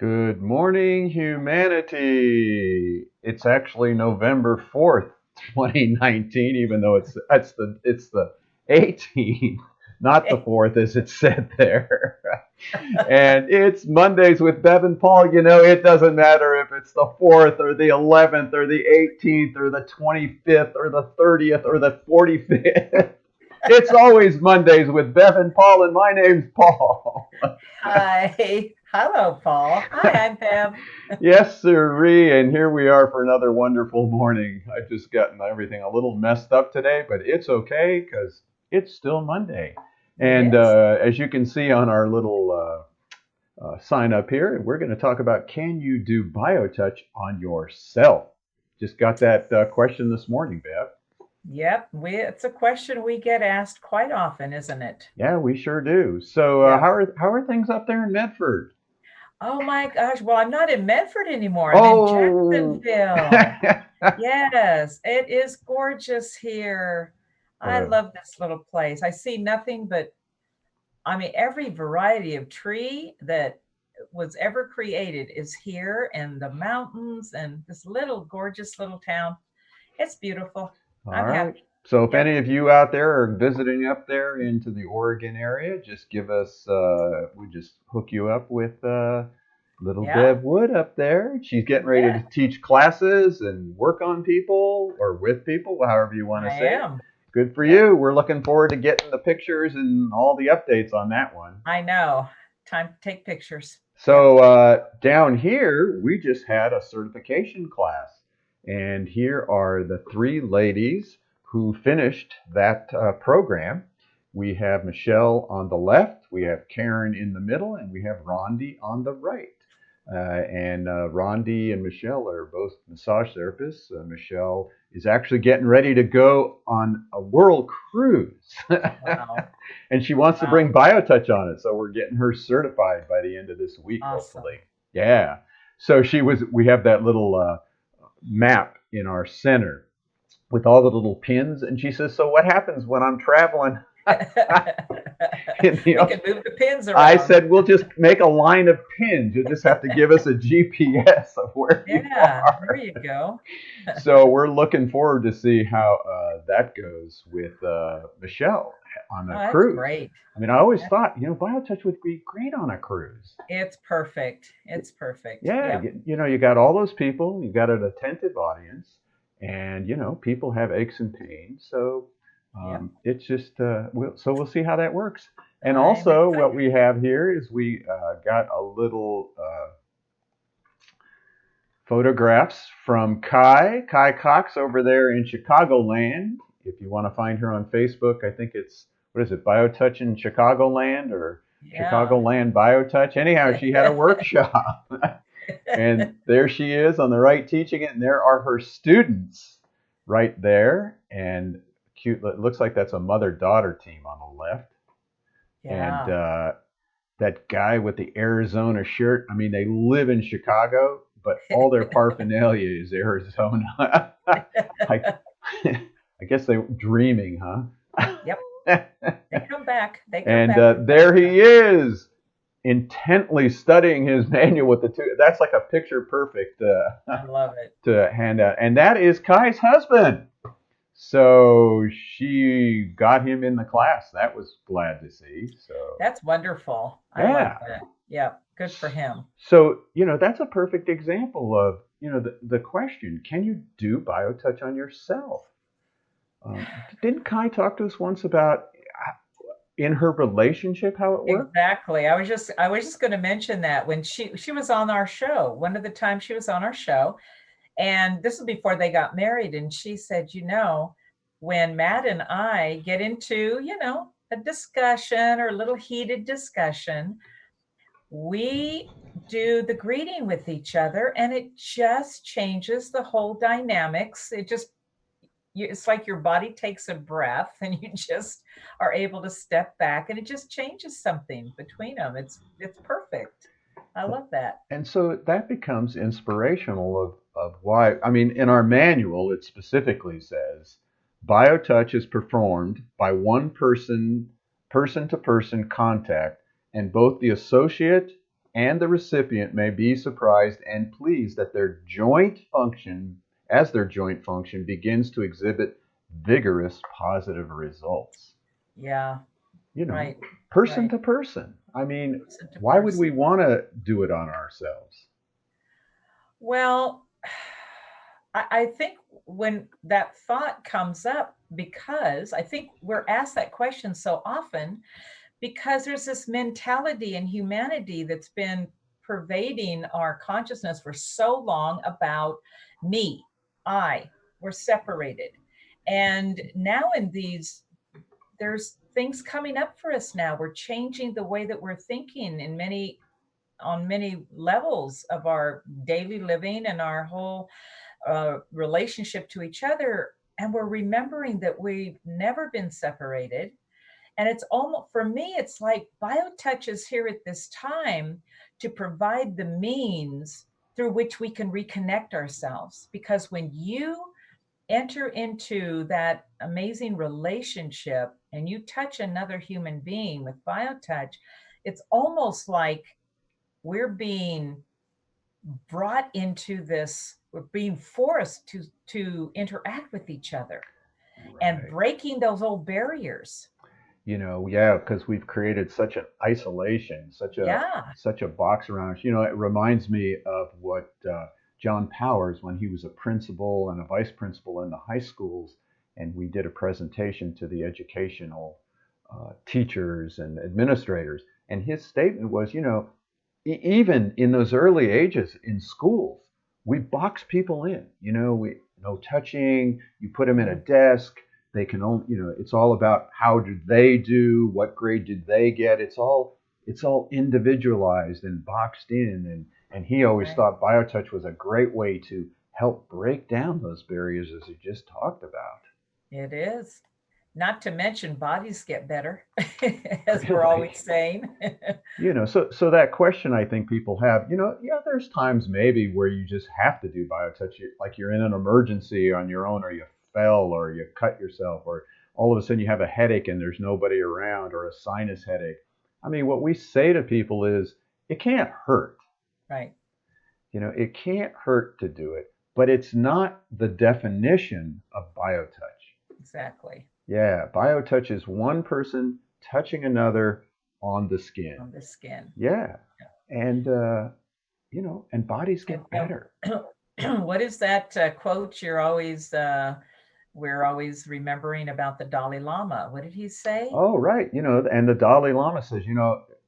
Good morning, humanity. It's actually November 4th, 2019, even though it's the 18th, not the 4th as it said there. And it's Mondays with Bev and Paul. It doesn't matter if it's the 4th or the 11th or the 18th or the 25th or the 30th or the 45th. It's always Mondays with Bev and Paul, and my name's Paul. Hi. Hello, Paul. Hi, I'm Bev. Yes, sirree, and here we are for another wonderful morning. I've just gotten everything a little messed up today, but it's okay because it's still Monday. It And is. as you can see on our little sign up here, we're going to talk about can you do BioTouch on yourself? Just got that question this morning, Bev. Yep. It's a question we get asked quite often, isn't it? Yeah, we sure do. So Yep. how are things up there in Medford? Oh my gosh. Well, I'm not in Medford anymore. I'm in Oh, Jacksonville. Yes, it is gorgeous here. I uh, love this little place. I see nothing but, every variety of tree that was ever created is here, and the mountains and this little gorgeous little town. It's beautiful. All I'm right. happy. So if Yep. any of you out there are visiting up there into the Oregon area, just give us, we just hook you up with little Yeah. Bev Wood up there. She's getting You ready to bet. teach classes and work on people or with people, however you want to I say it. am. Good for Yep. you. We're looking forward to getting the pictures and all the updates on that one. I know. Time to take pictures. Yep. So down here, we just had a certification class, and here are the three ladies who finished that program. We have Michelle on the left, we have Karen in the middle, and we have Rondi on the right. And Rondi and Michelle are both massage therapists. Michelle is actually getting ready to go on a world cruise. Wow. And she wants to Wow. bring BioTouch on it. So we're getting her certified by the end of this week, hopefully. Awesome. Yeah. So we have that little map in our center with all the little pins. And she says, so what happens when I'm traveling? in the We can move the pins I around. said, we'll just make a line of pins. You'll just have to give us a GPS of where you Yeah, there are. you go. So we're looking forward to see how that goes with Michelle on Oh, a that's cruise. great. I mean, I always That's, thought, BioTouch would be great on a cruise. it's perfect. It's perfect. Yeah, Yep. you got all those people, you got an attentive audience, and people have aches and pains. So Yep. it's just, we'll see how that works. And I'm also, what excited. we have here is we got a little photographs from Kai Cox over there in Chicagoland. If you want to find her on Facebook, I think it's, what is it, BioTouch in Chicagoland or Yeah. Chicagoland BioTouch. Anyhow, she had a workshop. And there she is on the right teaching it, and there are her students right there. And cute, it looks like that's a mother daughter team on the left. And Yeah. that guy with the Arizona shirt. I mean, they live in Chicago, but all their paraphernalia is Arizona. I, I guess they were dreaming, huh? Yep. They come back. They come And back from time there to time. he is, intently studying his manual with the two. That's like a picture perfect I love it. to hand out. And that is Kai's husband. So she got him in the class. That was glad to see. So That's wonderful. I love yeah. that. Yep. Good for him. So, that's a perfect example of, the question, can you do BioTouch on yourself? Didn't Kai talk to us once about in her relationship how it worked? Exactly. I was just going to mention that when she was on our show, one of the times she was on our show, and this was before they got married, and she said, when Matt and I get into, a discussion or a little heated discussion, we do the greeting with each other, and it just changes the whole dynamics. It's like your body takes a breath and you just are able to step back, and it just changes something between them. It's perfect. I love that. And so that becomes inspirational of why, I mean, in our manual, it specifically says BioTouch is performed by one person, person to person contact, and both the associate and the recipient may be surprised and pleased that their joint function begins to exhibit vigorous positive results. Yeah. You know, Right. person Right. to person. I mean, Person to why would we person. want to do it on ourselves? Well, I think when that thought comes up, because I think we're asked that question so often, because there's this mentality in humanity that's been pervading our consciousness for so long about me, I, we're separated. And now in these, there's things coming up for us now. We're changing the way that we're thinking in many on many levels of our daily living and our whole relationship to each other. And we're remembering that we've never been separated. And it's almost, for me, it's like BioTouch is here at this time to provide the means through which we can reconnect ourselves. Because when you enter into that amazing relationship and you touch another human being with BioTouch, it's almost like we're being brought into this, we're being forced to interact with each other and Right. breaking those old barriers. Yeah, because we've created such an isolation, Yeah. such a box around us. It reminds me of what John Powers, when he was a principal and a vice principal in the high schools, and we did a presentation to the educational teachers and administrators, and his statement was, even in those early ages in schools, we box people in. We no touching. You put them in a Mm, desk. They can only, it's all about how did they do, what grade did they get. It's all individualized and boxed in. And he always right. thought BioTouch was a great way to help break down those barriers, as you just talked about. It is. Not to mention bodies get better, as we're Really. always saying. So that question I think people have, yeah, there's times maybe where you just have to do BioTouch, like you're in an emergency on your own, or you fell, or you cut yourself, or all of a sudden you have a headache and there's nobody around, or a sinus headache. I mean, what we say to people is, it can't hurt. Right. It can't hurt to do it, but it's not the definition of BioTouch. Exactly. Yeah, BioTouch is one person touching another on the skin. On the skin. Yeah, and and bodies And, get better. what is that quote we're always remembering about the Dalai Lama? What did he say? Oh, right. And the Dalai Lama says,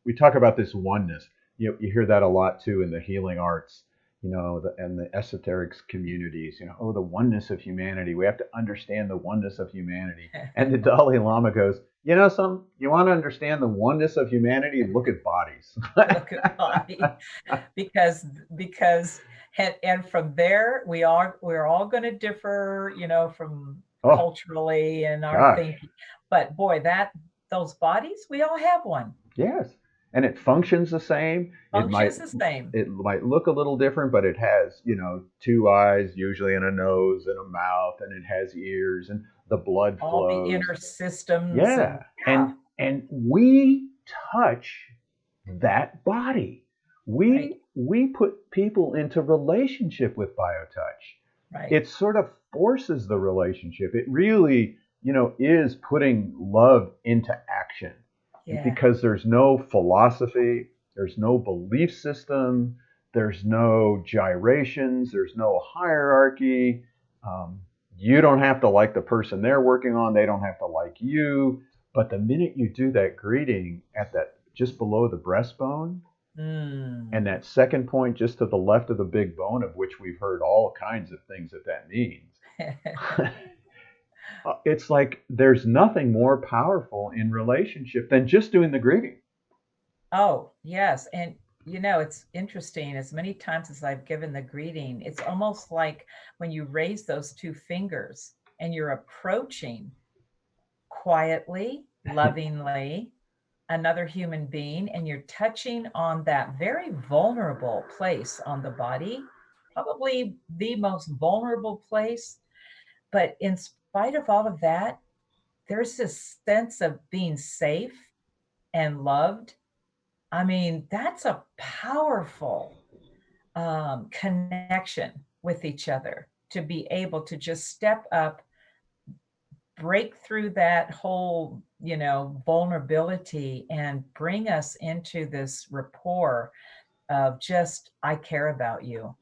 we talk about this oneness. You hear that a lot too in the healing arts, and the esoterics communities. Oh, the oneness of humanity. We have to understand the oneness of humanity. And the Dalai Lama goes, you want to understand the oneness of humanity? Look at bodies. Look at body. because because and from there we're all going to differ, from Oh, culturally and our gosh. thinking. But boy, that those bodies, we all have one. Yes, and it functions the same. It might Functions the same. it might look a little different, but it has, two eyes usually, and a nose and a mouth, and it has ears, and the blood All the flows. inner systems and Yeah, yeah, and we touch that body. right, We put people into relationship with BioTouch. right. It sort of forces the relationship. It really, is putting love into action, Yeah. because there's no philosophy, there's no belief system, there's no gyrations, there's no hierarchy. Um, you don't have to like the person they're working on, they don't have to like you. But the minute you do that greeting at that just below the breastbone, Mm. and that second point just to the left of the big bone, of which we've heard all kinds of things that means, it's like there's nothing more powerful in relationship than just doing the greeting. Oh, yes. And it's interesting. As many times as I've given the greeting, it's almost like when you raise those two fingers and you're approaching quietly, lovingly another human being, and you're touching on that very vulnerable place on the body, probably the most vulnerable place. But in spite of all of that, there's this sense of being safe and loved I mean, that's a powerful connection with each other to be able to just step up, break through that whole, vulnerability and bring us into this rapport of just, I care about you.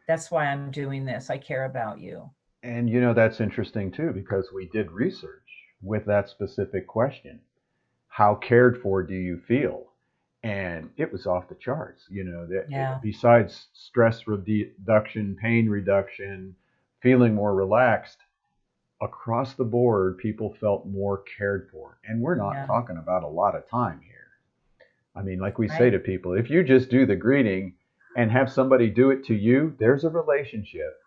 That's why I'm doing this. I care about you. And that's interesting too, because we did research with that specific question. How cared for do you feel? And it was off the charts. Yeah. Besides stress reduction, pain reduction, feeling more relaxed, across the board, people felt more cared for. And we're not Yeah. talking about a lot of time here. I mean, like we say Right. to people, if you just do the greeting and have somebody do it to you, there's a relationship.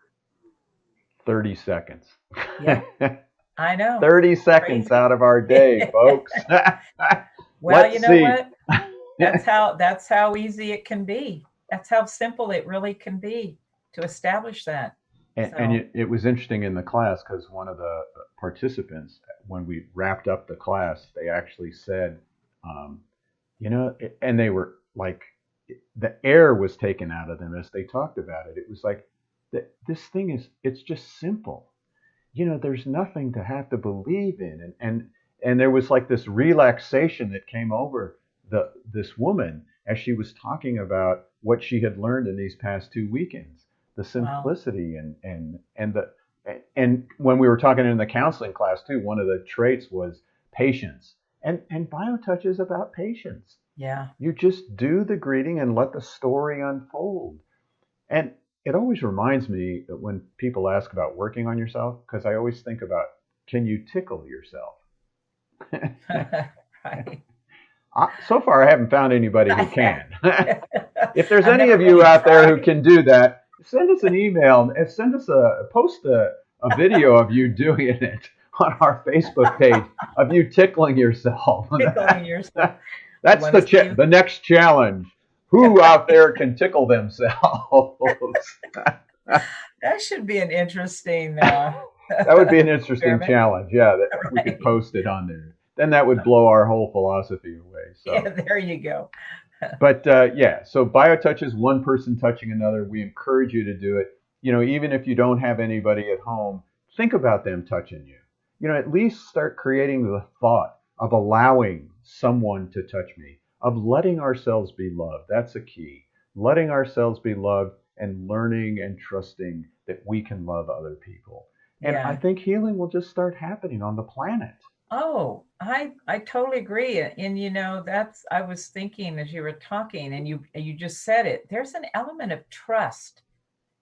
30 seconds. Yep. I know. 30 seconds Crazy. out of our day, folks. Well, you Let's know see. what? That's how easy it can be. That's how simple it really can be to establish that. And So, it was interesting in the class because one of the participants, when we wrapped up the class, they actually said, um, and they were like, the air was taken out of them as they talked about it. It was like, this thing it's just simple. There's nothing to have to believe in. And there was like this relaxation that came over this woman as she was talking about what she had learned in these past 2 weekends, the wow. simplicity and when we were talking in the counseling class too, one of the traits was patience. And BioTouch is about patience. Yeah. You just do the greeting and let the story unfold. And it always reminds me that when people ask about working on yourself, because I always think about, can you tickle yourself? Right. So far, I haven't found anybody who I can. If there's I've any never of you really out there who tried. can do that, send us an email and send us post a video of you doing it on our Facebook page of you tickling yourself. Tickling yourself. We That's want to see you. the next challenge. Who out there can tickle themselves? That should be an interesting That would be an interesting experiment. challenge. Yeah, that we could Right. post it on there. Then that would blow our whole philosophy away. Yeah, So, there you go. but yeah, so BioTouch is one person touching another. We encourage you to do it. Even if you don't have anybody at home, think about them touching you. At least start creating the thought of allowing someone to touch me, of letting ourselves be loved. That's a key. Letting ourselves be loved and learning and trusting that we can love other people. And I Yeah. think healing will just start happening on the planet. Oh, I totally agree. And that's I was thinking as you were talking and you just said it. There's an element of trust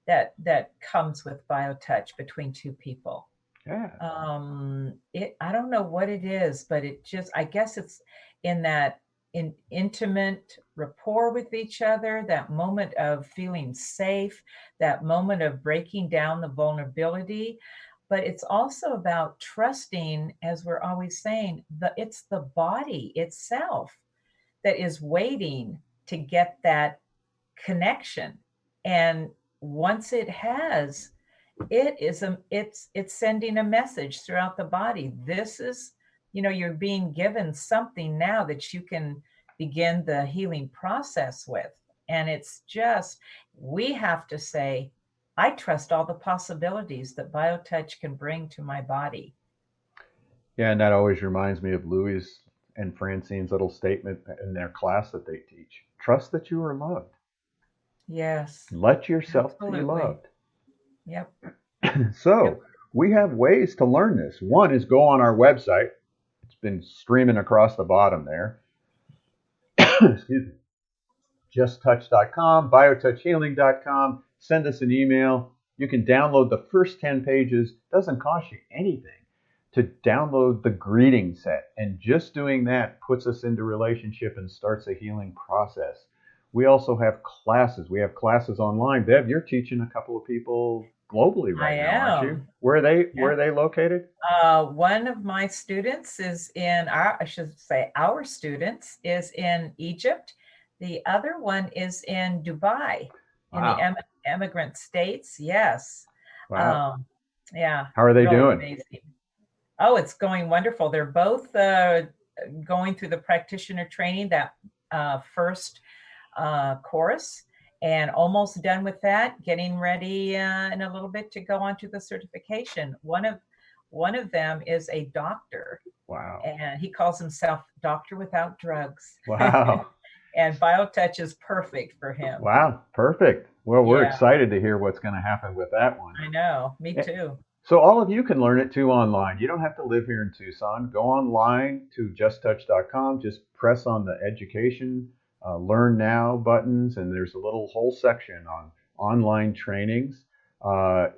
that comes with BioTouch between two people. Yeah. It I don't know what it is, but it just I guess it's in that intimate rapport with each other, that moment of feeling safe, that moment of breaking down the vulnerability. But it's also about trusting, as we're always saying, it's the body itself that is waiting to get that connection. And once it has, it's sending a message throughout the body. This is, you're being given something now that you can begin the healing process with. And it's just, we have to say, I trust all the possibilities that BioTouch can bring to my body. Yeah, and that always reminds me of Louis and Francine's little statement in their class that they teach. Trust that you are loved. Yes, Let yourself be absolutely. loved. Yep. Yep. So, we have ways to learn this. One is go on our website. It's been streaming across the bottom there. Excuse me. JustTouch.com, biotouchhealing.com. Send us an email. You can download the first 10 pages. Doesn't cost you anything to download the greeting set. And just doing that puts us into relationship and starts a healing process. We also have classes. We have classes online. Bev, you're teaching a couple of people globally I right now, aren't you? am. Where Yeah. are they located? One of my students is in our, I should say, our students is in Egypt. The other one is in Dubai, in the Wow. emigrant states. Yes. Wow. Um, yeah, How are they really doing? amazing. Oh, it's going wonderful. They're both going through the practitioner training that first course, and almost done with that, getting ready in a little bit to go on to the certification. One of them is a doctor, Wow. and he calls himself Doctor Without Drugs. Wow. And BioTouch is perfect for him. Wow. Perfect. Well, we're Yeah, excited to hear what's going to happen with that one. I know. Me too. So all of you can learn it too online. You don't have to live here in Tucson. Go online to justtouch.com. Just press on the education, learn now buttons, and there's a little whole section on online trainings.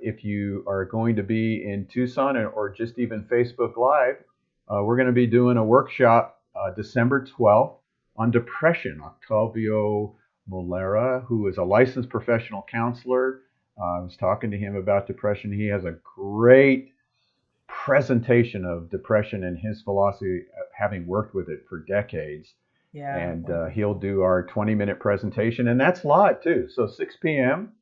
If you are going to be in Tucson or just even Facebook Live, we're going to be doing a workshop December 12th on depression. Octavio Molera, who is a licensed professional counselor. I was talking to him about depression. He has a great presentation of depression and his philosophy, having worked with it for decades. Yeah, And he'll wonderful. do our 20-minute presentation, and that's live too. So 6 p.m.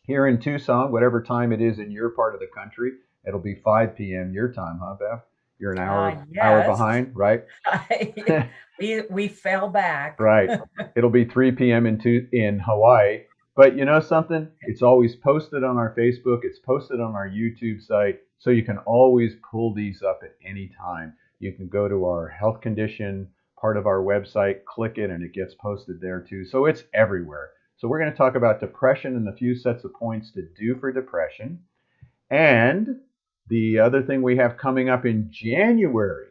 here in Tucson, whatever time it is in your part of the country, it'll be 5 p.m. your time, huh, Beth? You're an hour Yes. behind, right? We fell back. Right. It'll be 3 p.m. in Hawaii. But you know something? It's always posted on our Facebook. It's posted on our YouTube site. So you can always pull these up at any time. You can go to our health condition part of our website, click it, and it gets posted there too. So it's everywhere. So we're going to talk about depression and the few sets of points to do for depression. And the other thing we have coming up in January,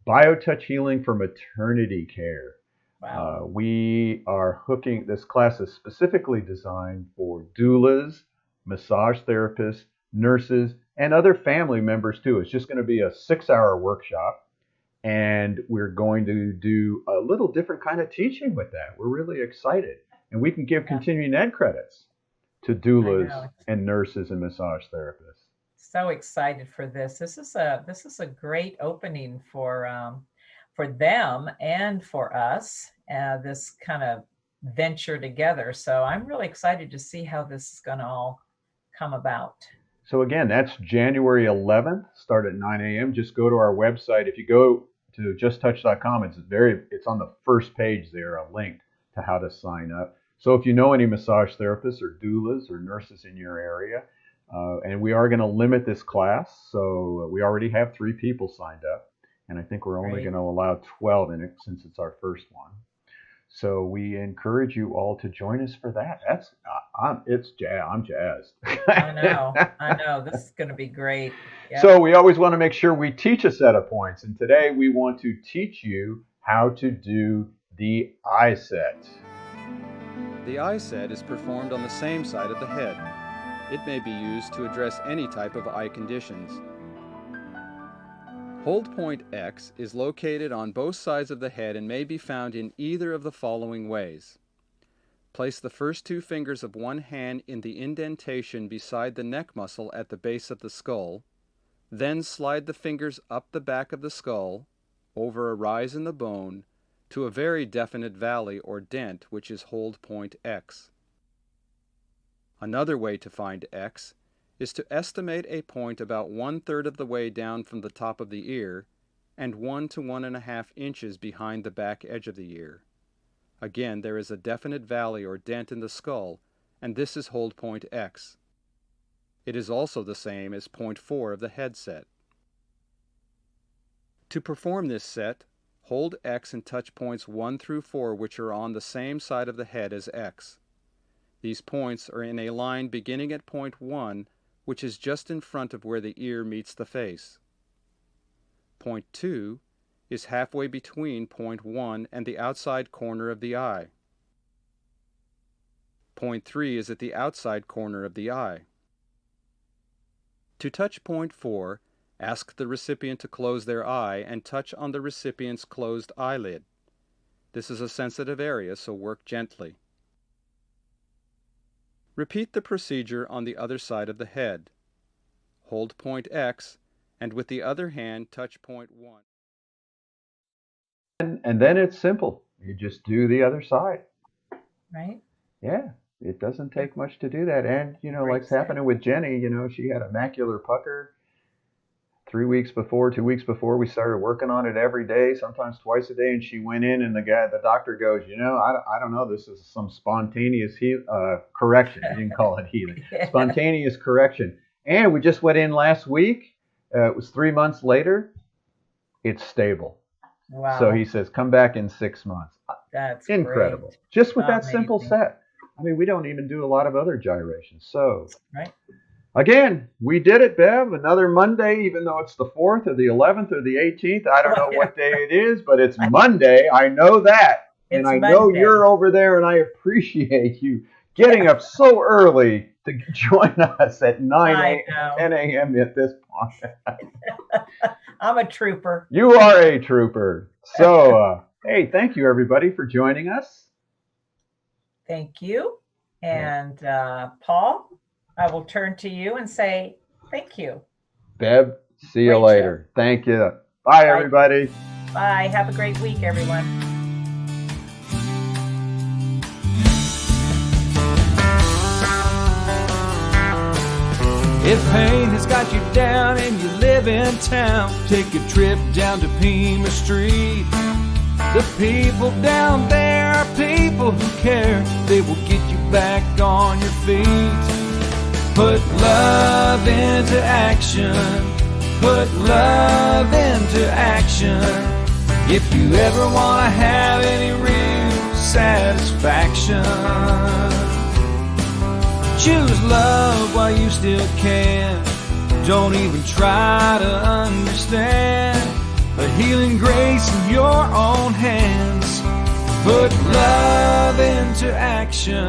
BioTouch Healing for Maternity Care. Wow. We are hooking, this class is specifically designed for doulas, massage therapists, nurses, and other family members too. It's just going to be a 6 hour workshop, and we're going to do a little different kind of teaching with that. We're really excited. And we can give Yeah, continuing ed credits to I doulas know. and nurses and massage therapists. So excited for this. This is a great opening for them and for us. This kind of venture together. So I'm really excited to see how this is going to all come about. So again, that's January 11th, start at 9 a.m. Just go to our website. If you go to justtouch.com, it's on the first page there, a link to how to sign up. So if you know any massage therapists or doulas or nurses in your area, and we are going to limit this class, so we already have 3 people signed up, and I think we're only Right. going to allow 12 in it since it's our first one. So we encourage you all to join us for that. I'm jazzed. I know. I know. This is going to be great. Yep. So we always want to make sure we teach a set of points, and today we want to teach you how to do the eye set. The eye set is performed on the same side of the head. It may be used to address any type of eye conditions. Hold point X is located on both sides of the head and may be found in either of the following ways. Place the first 2 fingers of one hand in the indentation beside the neck muscle at the base of the skull, then slide the fingers up the back of the skull, over a rise in the bone, to a very definite valley or dent which is hold point X. Another way to find X is to estimate a point about 1/3 of the way down from the top of the ear and 1 to 1.5 inches behind the back edge of the ear. Again, there is a definite valley or dent in the skull, and this is hold point X. It is also the same as point 4 of the head set. To perform this set, hold X and touch points 1 through 4 which are on the same side of the head as X. These points are in a line beginning at point 1, which is just in front of where the ear meets the face. Point 2 is halfway between point 1 and the outside corner of the eye. Point 3 is at the outside corner of the eye. To touch point 4, ask the recipient to close their eye and touch on the recipient's closed eyelid. This is a sensitive area, so work gently. Repeat the procedure on the other side of the head. Hold point X, and with the other hand touch point 1. And then it's simple. You just do the other side. Right. Yeah, it doesn't Yep. take much to do that. And, Great like's set. happening with Jenny, she had a macular pucker 3 weeks before, 2 weeks before, we started working on it every day, sometimes twice a day. And she went in, and the doctor goes, I don't know, this is some spontaneous correction. He didn't call it healing, spontaneous correction. And we just went in last week. It was 3 months later. It's stable. Wow. So he says, come back in 6 months. That's incredible. Great. Just with that simple set. I mean, we don't even do a lot of other gyrations. So, right. Again, we did it, Bev. Another Monday, even though it's the 4th or the 11th or the 18th. I don't know what day it is, but it's Monday. I know that. And I know you're over there, and I appreciate you getting up so early to join us at 10 a.m. at this point. I'm a trooper. You are a trooper. So, hey, thank you, everybody, for joining us. Thank you. And Paul, I will turn to you and say thank you. Bev, see you later. Thank you. Bye, everybody. Bye. Have a great week, everyone. If pain has got you down and you live in town, take a trip down to Pima Street. The people down there are people who care. They will get you back on your feet. Put love into action. Put love into action. If you ever want to have any real satisfaction, choose love while you still can. Don't even try to understand. A healing grace in your own hands. Put love into action.